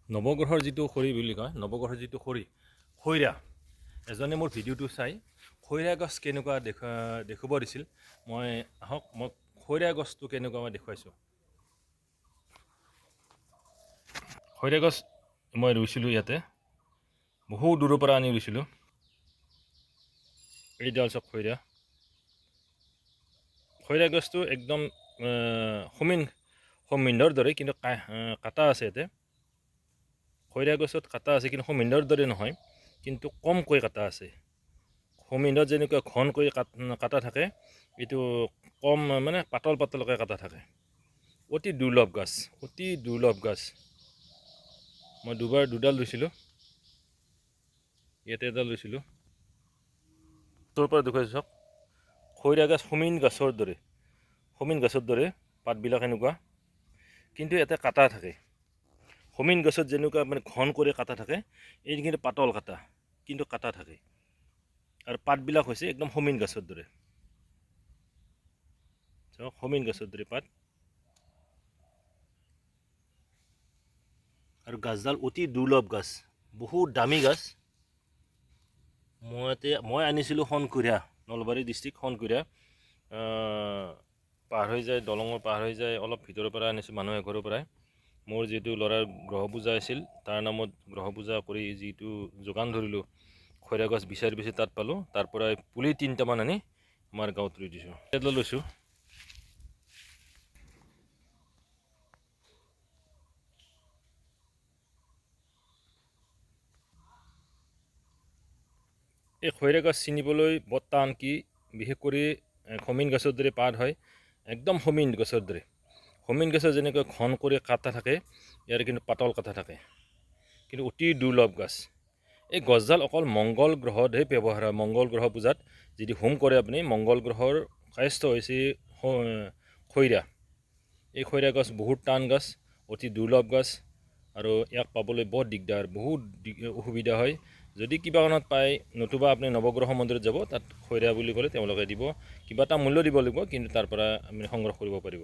নৱগ্ৰহৰ যিটো খৰি বুলি কয়, নৱগ্ৰহৰ যিটো খৈৰা, এজনে মোৰ ভিডিঅ'টো চাই খৈৰা গছ কেনেকুৱা দেখুৱাব দিছিল। মই খৈৰা গছটো কেনেকুৱা মই দেখুৱাইছোঁ। খৈৰা গছ মই ৰুইছিলোঁ ইয়াতে, বহু দূৰৰ পৰা আনি ৰুইছিলোঁ। এইডাল চব খৈৰা গছটো একদম সমিন্ধৰ দৰে, কিন্তু কাটা আছে ইয়াতে। খৈৰা গছত কাটা আছে, কিন্তু সমিন্ধৰ দৰে নহয়, কিন্তু কমকৈ কাটা আছে। সমিন্ধত যেনেকুৱা ঘনকৈ কাটা থাকে, এইটো কম মানে পাতলকৈ কাটা থাকে। অতি দুৰ্লভ গছ। মই দুডাল ৰুইছিলোঁ, ইয়াতে এডাল ৰুইছিলোঁ। তোৰ পৰা দেখুৱাইছোঁ চাওক, খৈৰা গছ সমিন গছৰ দৰে পাতবিলাক এনেকুৱা, কিন্তু ইয়াতে কাটা থাকে। সমিন গছত যেনেকুৱা মানে ঘন কৰি কাটা থাকে, এই কিন্তু পাতল কাটা, কিন্তু কাটা থাকে। আৰু পাতবিলাক হৈছে একদম সমিন গছৰ দৰে, সমিন গছৰ দৰে পাত। আৰু গছডাল অতি দুৰ্লভ গছ, বহুত দামী গছ। মই আনিছিলোঁ শনকুৰীয়া, নলবাৰী ডিষ্ট্ৰিক্ট শনকুৰীয়া। দলঙৰ পাৰ হৈ যায় অলপ ভিতৰৰ পৰা আনিছোঁ, মানুহ এঘৰৰ পৰাই। মোৰ যিটো ল'ৰাৰ গ্ৰহ পূজা আছিল, তাৰ নামত গ্ৰহ পূজা কৰি যিটো যোগান ধৰিলোঁ, খৈৰা গছ বিচাৰি তাত পালোঁ। তাৰ পৰাই পুলি 3টামান আনি আমাৰ গাঁৱত ৰুই দিছোঁ। এডাল লৈছোঁ। এই খৈৰা গছ চিনিবলৈ বৰ টান, বিশেষ কৰি সমিন গছৰ দৰে পাত হয়, একদম সমিন গছৰ দৰে। সমিন গছৰ যেনেকৈ ঘন কৰি কাটা থাকে, ইয়াৰ কিন্তু পাতল কাটা থাকে, কিন্তু অতি দুৰ্লভ গছ। এই গছডাল অকল মংগল গ্ৰহতহে ব্যৱহাৰ হয়। মংগল গ্ৰহ পূজাত যদি হোম কৰে আপুনি, মংগল গ্ৰহৰ কায়স্থ হৈছে খৈৰা। এই খৈৰা গছ বহুত টান গছ, অতি দুৰ্লভ গছ, আৰু ইয়াক পাবলৈ বৰ দিগদাৰ, বহুত অসুবিধা হয়। যদি কিবা কাৰণত পায়, নতুবা আপুনি নৱগ্ৰহ মন্দিৰত যাব, তাত খৈৰা বুলি ক'লে তেওঁলোকে দিব। কিবা এটা মূল্য দিব লাগিব, কিন্তু তাৰ পৰা আপুনি সংগ্ৰহ কৰিব পাৰিব।